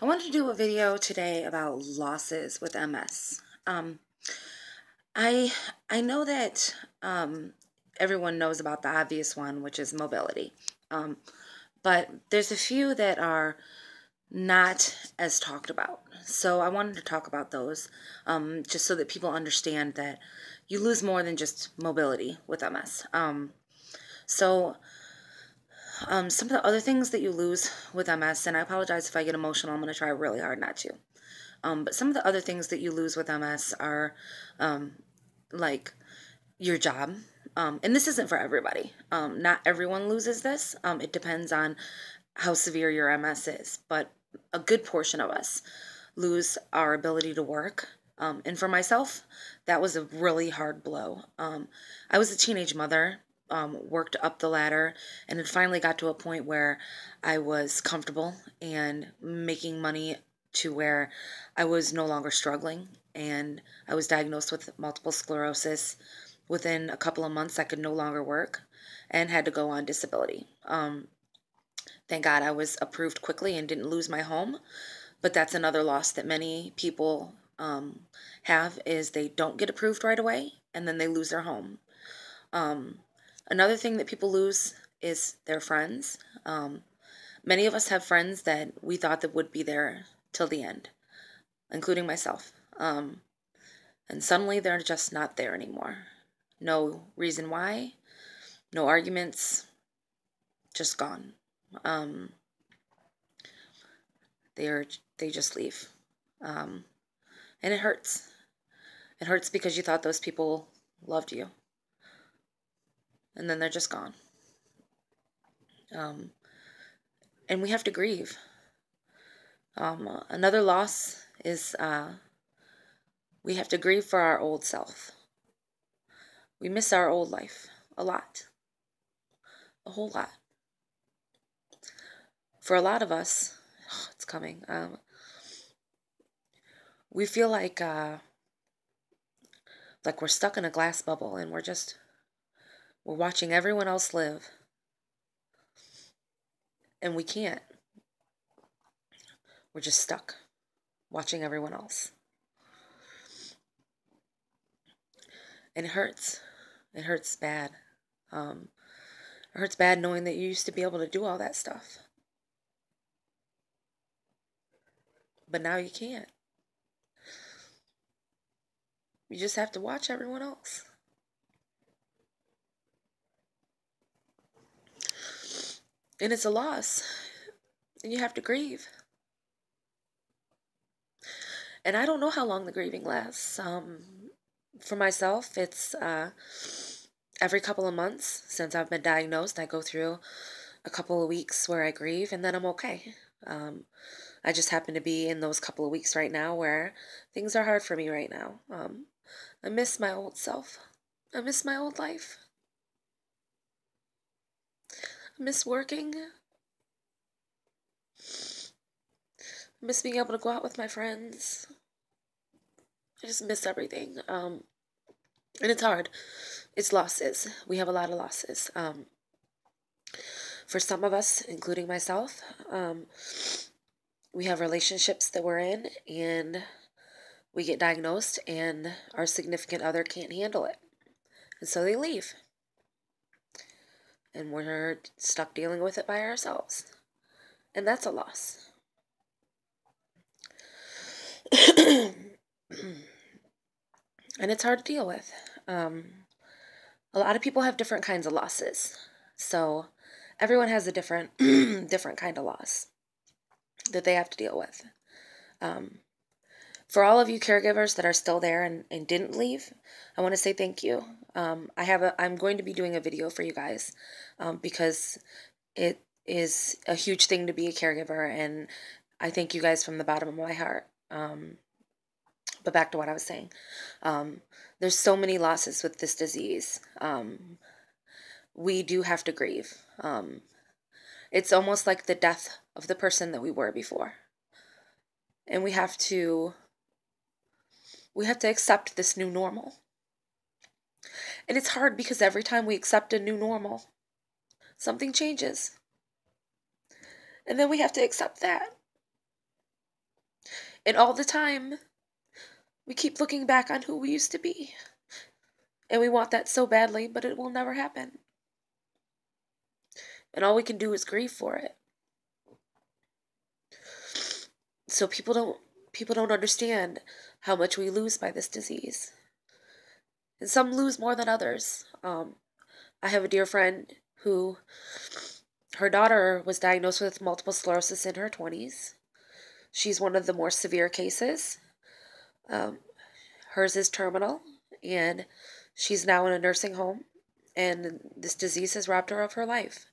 I wanted to do a video today about losses with MS. I I know that everyone knows about the obvious one, which is mobility. Um, but there's a few that are not as talked about. So I wanted to talk about those, just so that people understand that you lose more than just mobility with MS. So some of the other things that you lose with MS, and I apologize if I get emotional, I'm going to try really hard not to. But some of the other things that you lose with MS are like your job. And this isn't for everybody. Not everyone loses this. It depends on how severe your MS is. But a good portion of us lose our ability to work. And for myself, that was a really hard blow. I was a teenage mother, worked up the ladder, and it finally got to a point where I was comfortable and making money to where I was no longer struggling. And I was diagnosed with multiple sclerosis. Within a couple of months, I could no longer work and had to go on disability. Thank God I was approved quickly and didn't lose my home. But that's another loss that many people have, is they don't get approved right away and then they lose their home. Another thing that people lose is their friends. Many of us have friends that we thought that would be there till the end, including myself. And suddenly they're just not there anymore. No reason why, no arguments, just gone. They just leave. And it hurts. It hurts because you thought those people loved you. And then they're just gone. And we have to grieve. Another loss is we have to grieve for our old self. We miss our old life a lot. A whole lot. For a lot of us, it's coming. We feel like we're stuck in a glass bubble and we're watching everyone else live. And we can't. We're just stuck watching everyone else. And it hurts. It hurts bad. It hurts bad knowing that you used to be able to do all that stuff. But now you can't. You just have to watch everyone else. And it's a loss. And you have to grieve. And I don't know how long the grieving lasts. For myself, it's every couple of months since I've been diagnosed, I go through a couple of weeks where I grieve, and then I'm okay. I just happen to be in those couple of weeks right now where things are hard for me right now. I miss my old self. I miss my old life. I miss working. I miss being able to go out with my friends. I just miss everything. And it's hard. It's losses. We have a lot of losses. For some of us, including myself, we have relationships that we're in and we get diagnosed and our significant other can't handle it. And so they leave. And we're stuck dealing with it by ourselves. And that's a loss. And it's hard to deal with. A lot of people have different kinds of losses. So everyone has a different kind of loss that they have to deal with. For all of you caregivers that are still there and didn't leave, I want to say thank you. I'm going to be doing a video for you guys because it is a huge thing to be a caregiver, and I thank you guys from the bottom of my heart. But back to what I was saying. There's so many losses with this disease. We do have to grieve. It's almost like the death of the person that we were before. And we have to accept this new normal. And it's hard because every time we accept a new normal, something changes. And then we have to accept that. And all the time, we keep looking back on who we used to be. And we want that so badly, but it will never happen. And all we can do is grieve for it. So people don't understand how much we lose by this disease. And some lose more than others. I have a dear friend who, her daughter was diagnosed with multiple sclerosis in her 20s. She's one of the more severe cases. Hers is terminal, and she's now in a nursing home, and this disease has robbed her of her life.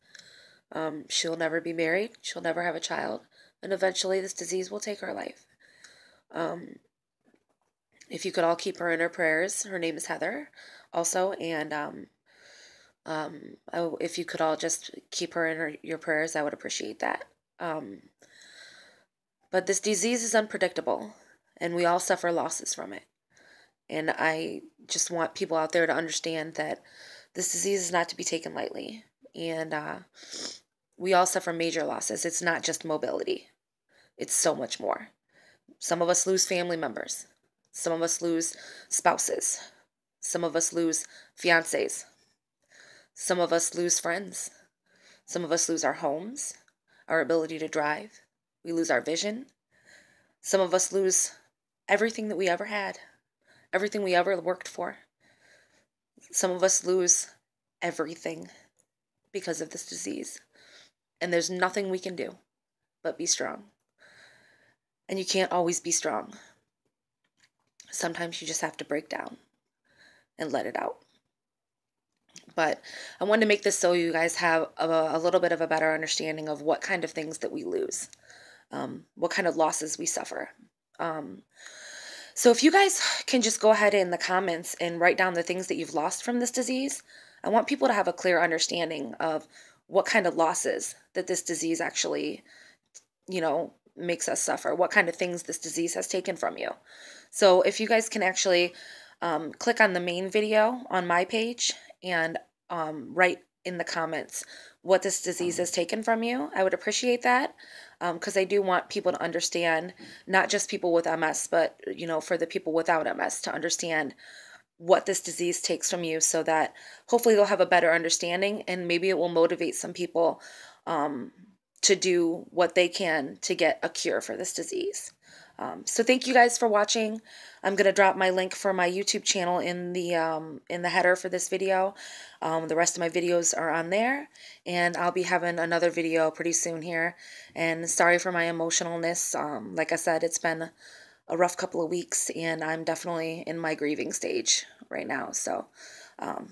She'll never be married, she'll never have a child, and eventually this disease will take her life. If you could all keep her in her prayers, her name is Heather also, and if you could all just keep her in your prayers, I would appreciate that. But this disease is unpredictable, and we all suffer losses from it. And I just want people out there to understand that this disease is not to be taken lightly. And we all suffer major losses. It's not just mobility. It's so much more. Some of us lose family members. Some of us lose spouses. Some of us lose fiancés. Some of us lose friends. Some of us lose our homes, our ability to drive. We lose our vision. Some of us lose everything that we ever had, everything we ever worked for. Some of us lose everything because of this disease. And there's nothing we can do but be strong. And you can't always be strong. Sometimes you just have to break down and let it out. But I wanted to make this so you guys have a little bit of a better understanding of what kind of things that we lose, what kind of losses we suffer. So if you guys can just go ahead in the comments and write down the things that you've lost from this disease, I want people to have a clear understanding of what kind of losses that this disease actually, makes us suffer, what kind of things this disease has taken from you. So if you guys can actually click on the main video on my page and write in the comments what this disease has taken from you, I would appreciate that, because I do want people to understand, not just people with MS, but for the people without MS to understand what this disease takes from you, so that hopefully they'll have a better understanding, and maybe it will motivate some people to do what they can to get a cure for this disease. So thank you guys for watching. I'm going to drop my link for my YouTube channel in the header for this video. The rest of my videos are on there, and I'll be having another video pretty soon here. And sorry for my emotionalness. Like I said, it's been a rough couple of weeks, and I'm definitely in my grieving stage right now. So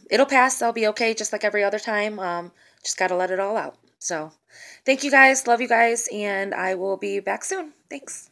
it'll pass. I'll be okay, just like every other time. Just got to let it all out. So thank you guys. Love you guys, and I will be back soon. Thanks.